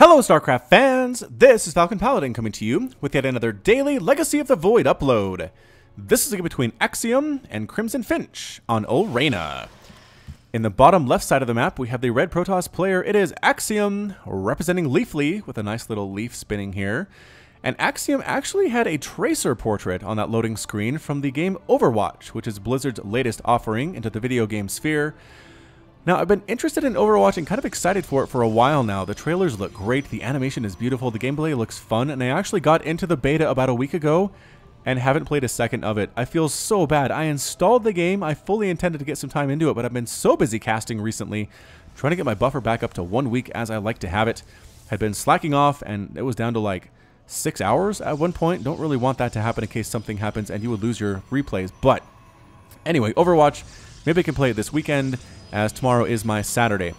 Hello StarCraft fans, this is Falcon Paladin coming to you with yet another daily Legacy of the Void upload. This is a game between Axiom and CrimsonFinch on Ulrena. In the bottom left side of the map we have the red Protoss player. It is Axiom representing Leafly with a nice little leaf spinning here. And Axiom actually had a Tracer portrait on that loading screen from the game Overwatch, which is Blizzard's latest offering into the video game sphere. Now, I've been interested in Overwatch and kind of excited for it for a while now. The trailers look great, the animation is beautiful, the gameplay looks fun, and I actually got into the beta about a week ago and haven't played a second of it. I feel so bad. I installed the game, I fully intended to get some time into it, but I've been so busy casting recently, trying to get my buffer back up to 1 week as I like to have it. Had been slacking off, and it was down to like 6 hours at one point. Don't really want that to happen in case something happens and you would lose your replays. But anyway, Overwatch, maybe I can play it this weekend, as tomorrow is my Saturday.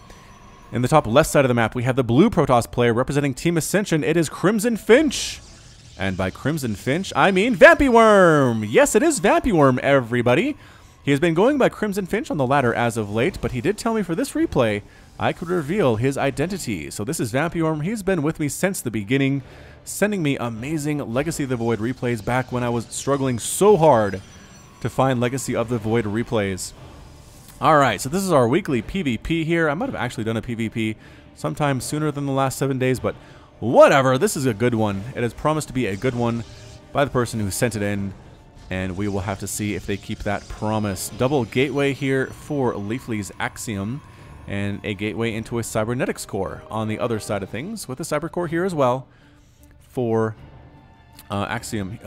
In the top left side of the map, we have the blue Protoss player representing Team Ascension. It is CrimsonFinch. And by CrimsonFinch, I mean Vampyworm. Yes, it is Vampyworm, everybody. He has been going by CrimsonFinch on the ladder as of late, but he did tell me for this replay I could reveal his identity. So this is Vampyworm. He's been with me since the beginning, sending me amazing Legacy of the Void replays back when I was struggling so hard to find Legacy of the Void replays. Alright, so this is our weekly PvP here. I might have actually done a PvP sometime sooner than the last 7 days, but whatever. This is a good one. It has promised to be a good one by the person who sent it in, and we will have to see if they keep that promise. Double gateway here for Leafly's Axiom, and a gateway into a cybernetics core on the other side of things, with a cyber core here as well for Axiom.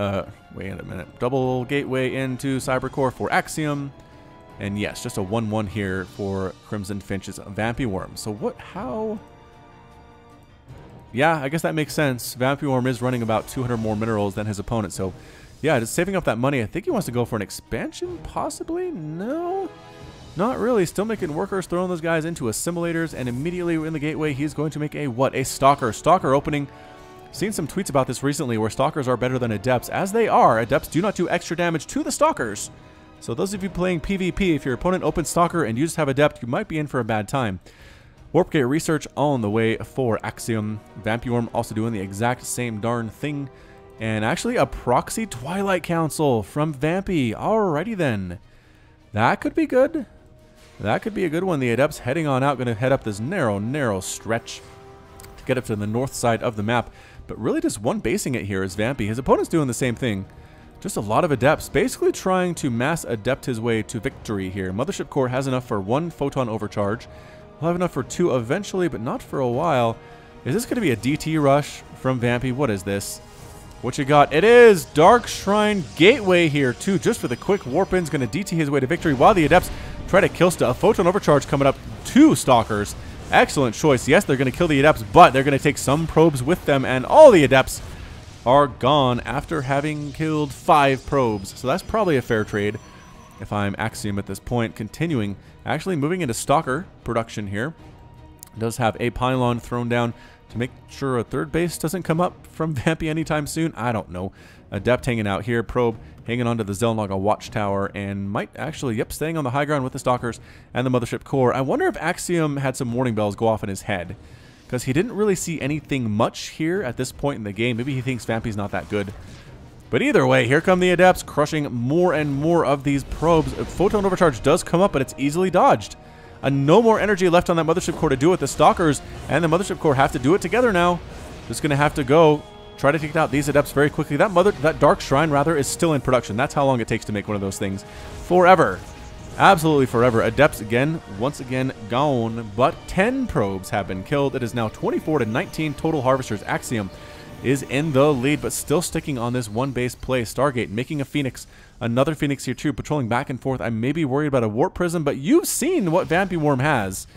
Wait a minute. Double gateway into cyber core for Axiom. And yes, just a 1-1 here for CrimsonFinch's Vampyworm. So how? Yeah, I guess that makes sense. Vampyworm is running about 200 more minerals than his opponent. So yeah, just saving up that money. I think he wants to go for an expansion, possibly? No, not really. Still making workers, throwing those guys into assimilators, and immediately in the gateway, he's going to make a what? A Stalker. Stalker opening. Seen some tweets about this recently where Stalkers are better than Adepts. As they are, Adepts do not do extra damage to the Stalkers. So those of you playing PvP, if your opponent opens Stalker and you just have Adept, you might be in for a bad time. Warp Gate research on the way for Axiom. Vampyworm also doing the exact same darn thing. And actually a proxy Twilight Council from Vampy. Alrighty then. That could be good. That could be a good one. The Adepts heading on out, going to head up this narrow stretch to get up to the north side of the map. But really just one basing it here is Vampy. His opponent's doing the same thing. Just a lot of Adepts, basically trying to mass Adept his way to victory here. Mothership Core has enough for 1 photon overcharge. He'll have enough for 2 eventually, but not for a while. Is this going to be a DT rush from Vampy? What is this? What you got? It is Dark Shrine Gateway here, too, just for the quick warp-in's going to DT his way to victory while the Adepts try to kill stuff. A photon overcharge coming up. 2 Stalkers. Excellent choice. Yes, they're going to kill the Adepts, but they're going to take some probes with them, and all the Adepts are gone after having killed 5 probes. So that's probably a fair trade if I'm Axiom at this point. Continuing, actually moving into Stalker production here. Does have a pylon thrown down to make sure a 3rd base doesn't come up from Vampy anytime soon. I don't know. Adept hanging out here. Probe hanging onto the Zelnaga watchtower and might actually, yep, staying on the high ground with the Stalkers and the Mothership Core. I wonder if Axiom had some warning bells go off in his head, because he didn't really see anything much here at this point in the game. Maybe he thinks Vampy's not that good. But either way, here come the Adepts, crushing more and more of these probes. A photon overcharge does come up, but it's easily dodged. No more energy left on that Mothership Core to do it. The Stalkers and the Mothership Core have to do it together now. Just going to have to go try to take out these Adepts very quickly. That Dark Shrine, rather, is still in production. That's how long it takes to make one of those things. Forever. Absolutely forever. Adepts again, once again gone, but 10 probes have been killed. It is now 24-19 total harvesters. Axiom is in the lead, but still sticking on this one base play. Stargate making a Phoenix, another Phoenix here too, patrolling back and forth. I may be worried about a Warp Prism, but you've seen what Vampyworm has.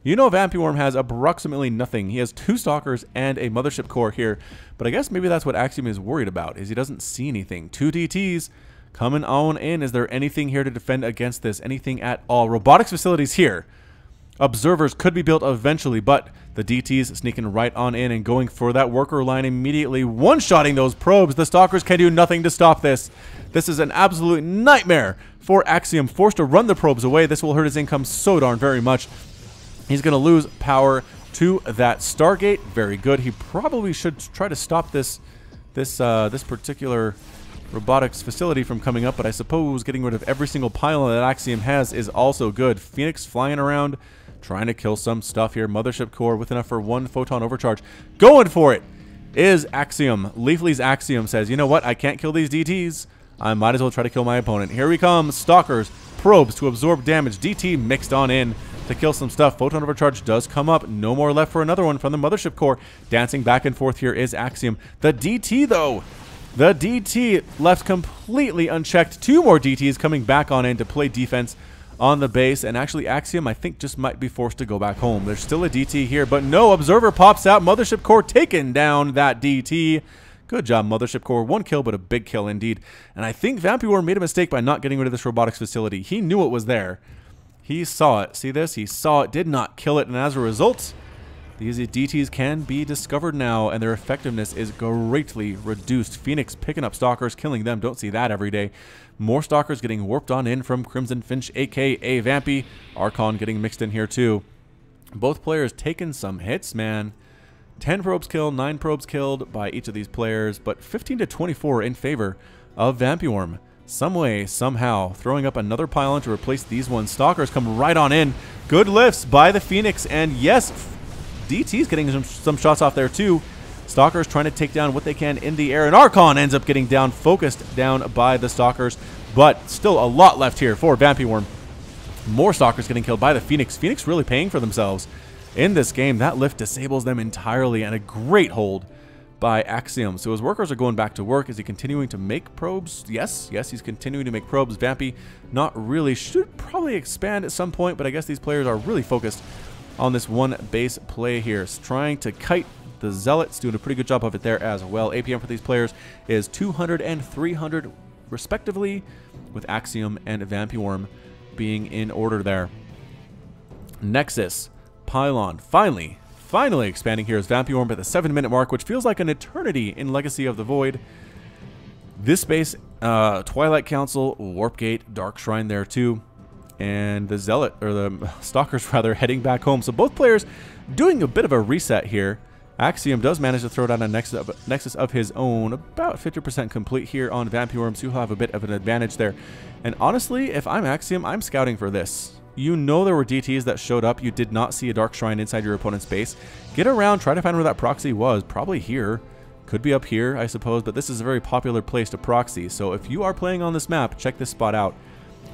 You know Vampyworm has approximately nothing. He has 2 Stalkers and a Mothership Core here, but I guess maybe that's what Axiom is worried about, is he doesn't see anything. 2 DTs. Coming on in. Is there anything here to defend against this? Anything at all? Robotics facilities here. Observers could be built eventually, but the DTs sneaking right on in and going for that worker line immediately. One-shotting those probes. The Stalkers can do nothing to stop this. This is an absolute nightmare for Axiom. Forced to run the probes away. This will hurt his income so darn very much. He's going to lose power to that Stargate. Very good. He probably should try to stop this particular robotics facility from coming up, but I suppose getting rid of every single pylon that Axiom has is also good. Phoenix flying around, trying to kill some stuff here. Mothership core with enough for 1 photon overcharge. Going for it is Axiom. Leafly's Axiom says, you know what? I can't kill these DTs. I might as well try to kill my opponent. Here we come. Stalkers, probes to absorb damage. DT mixed on in to kill some stuff. Photon overcharge does come up. No more left for another one from the Mothership core. Dancing back and forth here is Axiom. The DT, though. The DT left completely unchecked. 2 more DTs coming back on in to play defense on the base. And actually, Axiom, I think, just might be forced to go back home. There's still a DT here, but no. Observer pops out. Mothership core taking down that DT. Good job, Mothership core. 1 kill, but a big kill indeed. And I think Vampire made a mistake by not getting rid of this robotics facility. He knew it was there. He saw it. See this? He saw it, did not kill it, and as a result, these DTs can be discovered now, and their effectiveness is greatly reduced. Phoenix picking up Stalkers, killing them. Don't see that every day. More Stalkers getting warped on in from CrimsonFinch, a.k.a. Vampy. Archon getting mixed in here too. Both players taking some hits, man. 10 probes killed, 9 probes killed by each of these players, but 15 to 24 in favor of Vampyorm. Some way, somehow, throwing up another pylon to replace these ones. Stalkers come right on in. Good lifts by the Phoenix, and yes, DT's getting some shots off there too. Stalkers trying to take down what they can in the air, and Archon ends up getting down, focused down by the Stalkers, but still a lot left here for Vampyorm. More Stalkers getting killed by the Phoenix. Phoenix really paying for themselves in this game. That lift disables them entirely, and a great hold by Axiom. So his workers are going back to work. Is he continuing to make probes? Yes, he's continuing to make probes. Vampy not really, should probably expand at some point, but I guess these players are really focused on this one base play here. Trying to kite the Zealots, doing a pretty good job of it there as well. APM for these players is 200 and 300 respectively, with Axiom and Vampyorm being in order there. Nexus, Pylon, finally expanding here as Vampyorm at the 7-minute mark, which feels like an eternity in Legacy of the Void. This base, Twilight Council, Warp Gate, Dark Shrine there too, and the Zealot, or the Stalkers rather, heading back home. So both players doing a bit of a reset here. Axiom does manage to throw down a Nexus of his own, about 50% complete here on Vampyorm, so he'll have a bit of an advantage there. And honestly, if I'm Axiom, I'm scouting for this. You know there were DTs that showed up. You did not see a Dark Shrine inside your opponent's base. Get around, try to find where that proxy was. Probably here. Could be up here, I suppose, but this is a very popular place to proxy. So if you are playing on this map, check this spot out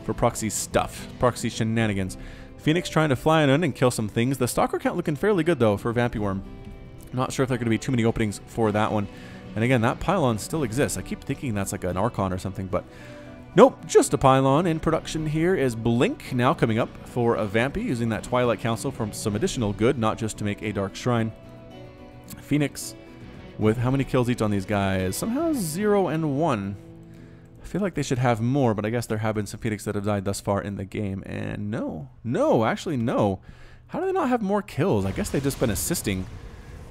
for proxy stuff, proxy shenanigans. Phoenix trying to fly in and kill some things. The Stalker count looking fairly good, though, for Vampyorm. Not sure if there are going to be too many openings for that one. And again, that pylon still exists. I keep thinking that's like an Archon or something, but nope, just a pylon. In production here is Blink, now coming up for a Vampy, using that Twilight Council for some additional good, not just to make a Dark Shrine. Phoenix with how many kills each on these guys? Somehow 0 and 1. I feel like they should have more, but I guess there have been some Phoenix that have died thus far in the game. And no, actually no. How do they not have more kills? I guess they've just been assisting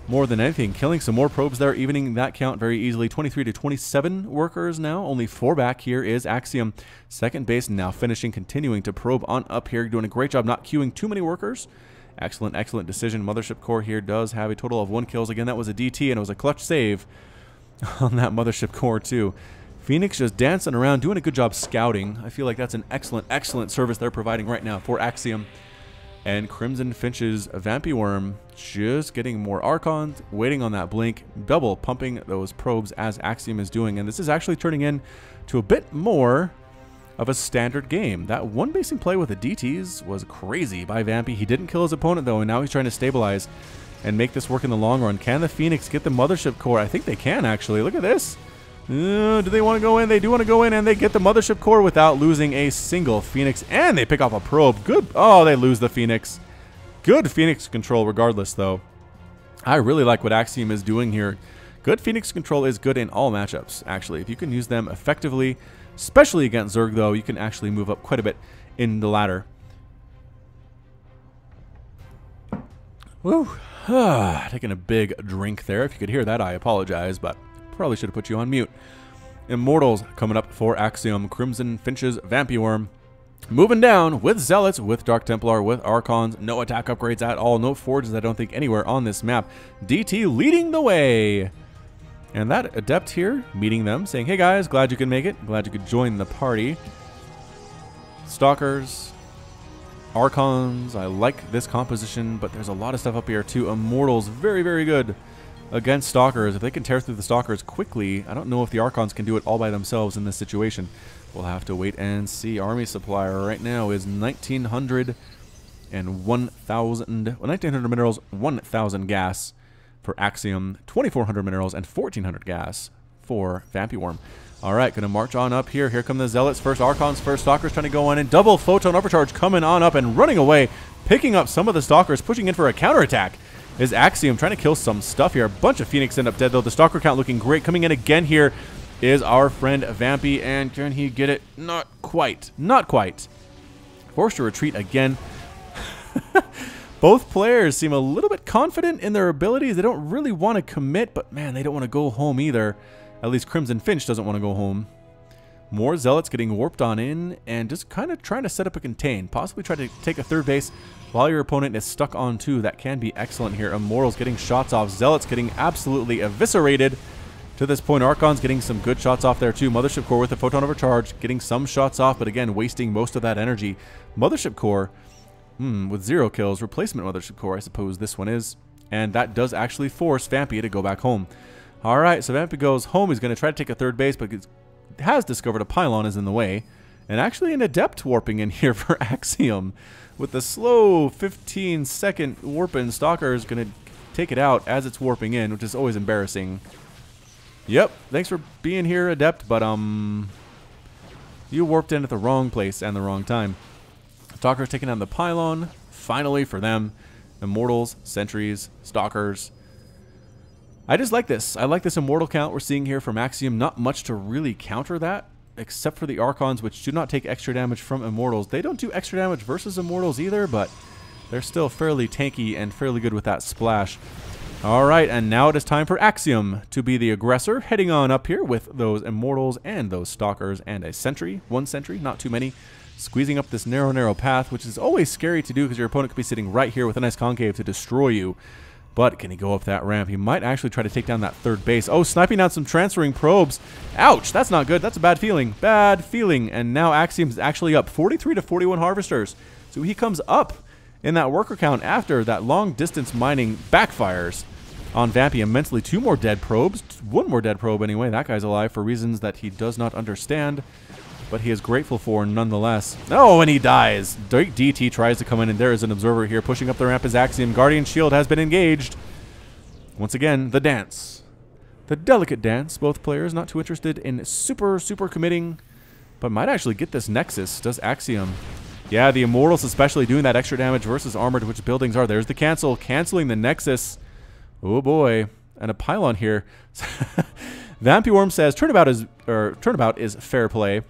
more than anything, killing some more probes there, evening that count very easily. 23 to 27 workers now. Only 4 back here is Axiom. Second base now finishing, continuing to probe on up here. Doing a great job not queuing too many workers. Excellent decision. Mothership core here does have a total of 1 kills. Again, that was a DT, and it was a clutch save on that Mothership core too. Phoenix just dancing around, doing a good job scouting. I feel like that's an excellent service they're providing right now for Axiom. And CrimsonFinch's Vampyorm just getting more Archons, waiting on that blink, double pumping those probes as Axiom is doing. And this is actually turning into a bit more of a standard game. That one basing play with the DTs was crazy by Vampy. He didn't kill his opponent though, and now he's trying to stabilize and make this work in the long run. Can the Phoenix get the Mothership core? I think they can actually. Look at this. Do they want to go in? They do want to go in, and they get the Mothership core without losing a single Phoenix. And they pick off a probe. Good. Oh, they lose the Phoenix. Good Phoenix control regardless, though. I really like what Axiom is doing here. Good Phoenix control is good in all matchups, actually. If you can use them effectively, especially against Zerg, though, you can actually move up quite a bit in the ladder. Woo. Taking a big drink there. If you could hear that, I apologize, but probably should have put you on mute. Immortals coming up for Axiom. CrimsonFinch's Vampyorm Moving down with Zealots, with Dark Templar, with Archons. No attack upgrades at all. No forges, I don't think, anywhere on this map. DT leading the way. And that Adept here, meeting them, saying, hey guys, glad you could make it. Glad you could join the party. Stalkers. Archons. I like this composition, but there's a lot of stuff up here too. Immortals, very, very good against Stalkers. If they can tear through the Stalkers quickly, I don't know if the Archons can do it all by themselves in this situation. We'll have to wait and see. Army supplier right now is 1,900 and 1,000. Well, 1,900 minerals, 1,000 gas for Axiom, 2,400 minerals, and 1,400 gas for Vampyworm. All right, going to march on up here. Here come the Zealots first, Archons first, Stalkers trying to go on in. Double Photon Overcharge coming on up and running away, picking up some of the Stalkers, pushing in for a counterattack. Is Axiom trying to kill some stuff here. A bunch of Phoenix end up dead, though. The Stalker count looking great. Coming in again here is our friend Vampy, and can he get it? Not quite. Not quite. Forced to retreat again. Both players seem a little bit confident in their abilities. They don't really want to commit, but man, they don't want to go home either. At least CrimsonFinch doesn't want to go home. More Zealots getting warped on in and just kind of trying to set up a contain. Possibly try to take a third base while your opponent is stuck on two. That can be excellent here. Immortals getting shots off. Zealots getting absolutely eviscerated. To this point, Archon's getting some good shots off there too. Mothership Core with a Photon Overcharge, getting some shots off, but again, wasting most of that energy. Mothership Core, with 0 kills. Replacement Mothership Core, I suppose this one is. And that does actually force Vampy to go back home. All right, so Vampy goes home. He's going to try to take a third base, but has discovered a pylon is in the way. And actually an Adept warping in here for Axiom. With the slow 15-second warp-in, Stalker is going to take it out as it's warping in, which is always embarrassing. Yep, thanks for being here, Adept, but you warped in at the wrong place and the wrong time. Stalker's taking down the pylon, finally for them. Immortals, Sentries, Stalkers. I just like this. I like this Immortal count we're seeing here from Axiom. Not much to really counter that, except for the Archons, which do not take extra damage from Immortals. They don't do extra damage versus Immortals either, but they're still fairly tanky and fairly good with that splash. All right, and now it is time for Axiom to be the aggressor, heading on up here with those Immortals and those Stalkers and a Sentry. One Sentry, not too many. Squeezing up this narrow path, which is always scary to do because your opponent could be sitting right here with a nice concave to destroy you. But can he go up that ramp? He might actually try to take down that third base. Oh, sniping out some transferring probes. Ouch, that's not good. That's a bad feeling. Bad feeling. And now Axiom's actually up 43 to 41 harvesters. So he comes up in that worker count after that long distance mining backfires on Vampy. Immensely 2 more dead probes. 1 more dead probe anyway. That guy's alive for reasons that he does not understand, but he is grateful for nonetheless. Oh, and he dies. DT tries to come in, and there is an observer here pushing up the ramp as Axiom. Guardian Shield has been engaged. Once again, the dance. The delicate dance. Both players not too interested in super committing, but might actually get this Nexus. Does Axiom. Yeah, the Immortals especially doing that extra damage versus armored, which buildings are. There's the cancel. Canceling the Nexus. Oh boy. And a pylon here. Vampyworm says turnabout is fair play.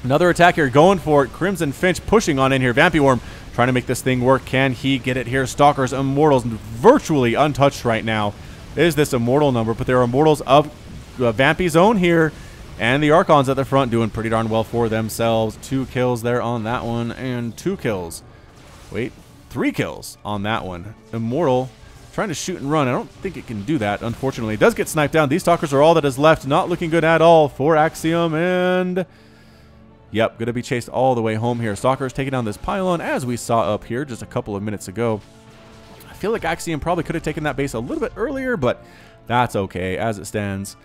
Another attack here, going for it. CrimsonFinch pushing on in here. Vampyworm trying to make this thing work. Can he get it here? Stalkers, Immortals, virtually untouched right now. Is this Immortal number? But there are Immortals of Vampy's own here. And the Archons at the front doing pretty darn well for themselves. 2 kills there on that one. And 2 kills. Wait, 3 kills on that one. Immortal trying to shoot and run. I don't think it can do that, unfortunately. It does get sniped down. These Stalkers are all that is left. Not looking good at all for Axiom. And yep, going to be chased all the way home here. Stalkers taking down this pylon, as we saw up here just a couple of minutes ago. I feel like Axiom probably could have taken that base a little bit earlier, but that's okay. As it stands,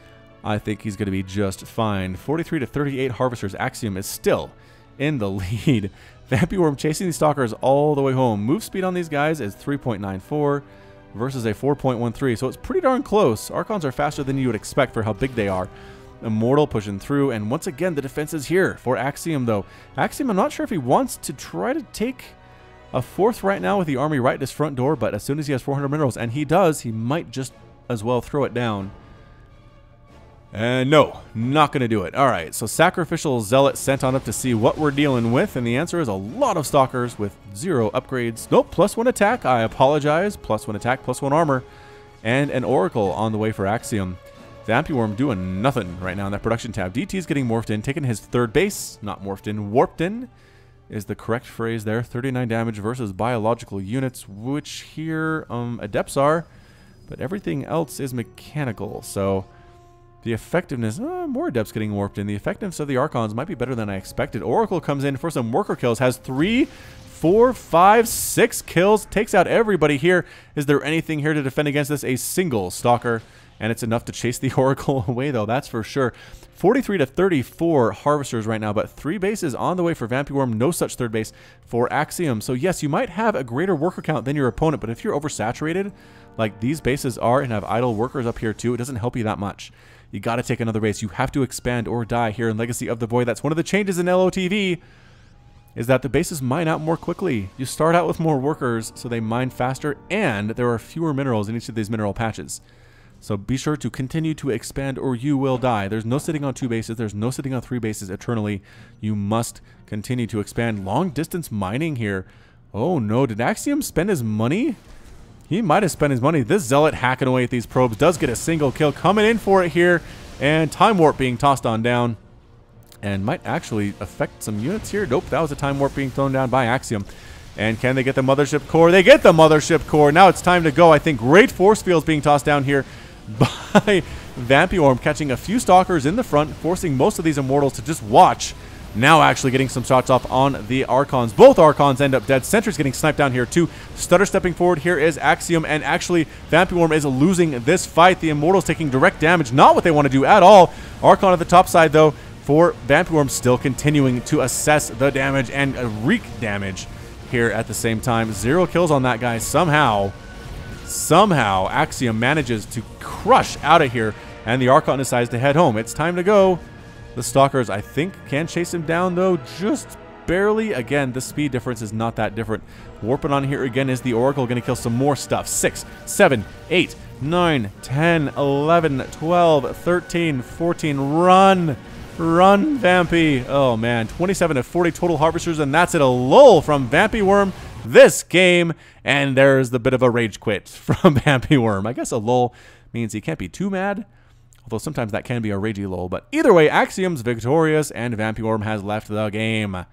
I think he's going to be just fine. 43 to 38 harvesters. Axiom is still in the lead. Vampyworm chasing these Stalkers all the way home. Move speed on these guys is 3.94 versus a 4.13, so it's pretty darn close. Archons are faster than you would expect for how big they are. Immortal pushing through, and once again the defense is here for Axiom though. Axiom, I'm not sure if he wants to try to take a 4th right now with the army right at his front door, but as soon as he has 400 minerals, and he does, he might just as well throw it down. And no, not going to do it. All right, so Sacrificial Zealot sent on up to see what we're dealing with, and the answer is a lot of Stalkers with 0 upgrades. Nope, +1 attack, I apologize. +1 attack, +1 armor, and an Oracle on the way for Axiom. Vampyworm doing nothing right now in that production tab. DT's getting morphed in, taking his third base. Not morphed in, warped in. is the correct phrase there. 39 damage versus biological units, which here adepts are, but everything else is mechanical. So the effectiveness, more adepts getting warped in. The effectiveness of the Archons might be better than I expected. Oracle comes in for some worker kills, has 3, 4, 5, 6 kills, takes out everybody here. Is there anything here to defend against this? A single Stalker, and it's enough to chase the Oracle away, though, that's for sure. 43 to 34 Harvesters right now, but 3 bases on the way for Vampyworm. No such third base for Axiom. So yes, you might have a greater worker count than your opponent, but if you're oversaturated, like these bases are, and have idle workers up here too, it doesn't help you that much. You got to take another base. You have to expand or die here in Legacy of the Void. That's one of the changes in LOTV, is that the bases mine out more quickly. You start out with more workers, so they mine faster, and there are fewer minerals in each of these mineral patches. So be sure to continue to expand or you will die. There's no sitting on 2 bases. There's no sitting on 3 bases eternally. You must continue to expand. Long distance mining here. Oh no, did Axiom spend his money? He might have spent his money. This Zealot hacking away at these probes does get a single kill. Coming in for it here. And Time Warp being tossed on down. And might actually affect some units here. Nope, that was a Time Warp being thrown down by Axiom. And can they get the Mothership Core? They get the Mothership Core. Now it's time to go. I think great force fields being tossed down here by Vampyworm, catching a few Stalkers in the front, forcing most of these Immortals to just watch. Now actually getting some shots off on the Archons. Both Archons end up dead. Sentry's getting sniped down here too. Stutter stepping forward here is Axiom, and actually Vampyworm is losing this fight. The Immortals taking direct damage. Not what they want to do at all. Archon at the top side though for Vampyworm, still continuing to assess the damage and wreak damage here at the same time. 0 kills on that guy. Somehow Axiom manages to crush out of here, and the Archon decides to head home. It's time to go. The Stalkers, I think, can chase him down, though, just barely. Again, the speed difference is not that different. Warping on here again is the Oracle, going to kill some more stuff. 6, 7, 8, 9, 10, 11, 12, 13, 14. Run! Run, Vampy. Oh, man. 27 to 40 total Harvesters, and that's it. A lull from Vampyworm this game. And there's the bit of a rage quit from Vampyworm. I guess a lull means he can't be too mad, although sometimes that can be a ragey lull. But either way, Axiom's victorious, and Vampyworm has left the game.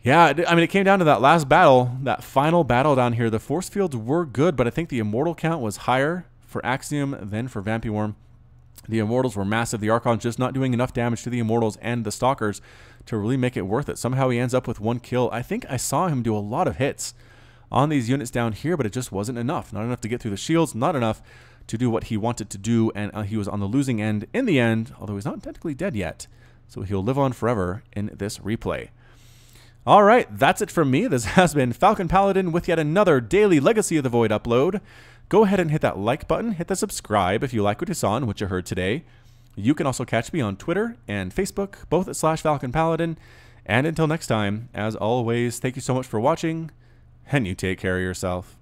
Yeah, I mean, it came down to that last battle, that final battle down here. The force fields were good, but I think the Immortal count was higher for Axiom than for Vampyworm. The Immortals were massive. The Archon's just not doing enough damage to the Immortals and the Stalkers to really make it worth it. Somehow he ends up with 1 kill. I think I saw him do a lot of hits on these units down here, but it just wasn't enough. Not enough to get through the shields, not enough to do what he wanted to do, and he was on the losing end in the end, although he's not technically dead yet, so he'll live on forever in this replay. All right, that's it from me. This has been Falcon Paladin with yet another daily Legacy of the Void upload. Go ahead and hit that like button, hit the subscribe if you like what you saw and what you heard today. You can also catch me on Twitter and Facebook, both at /Falcon Paladin. And until next time, as always, thank you so much for watching, and you take care of yourself.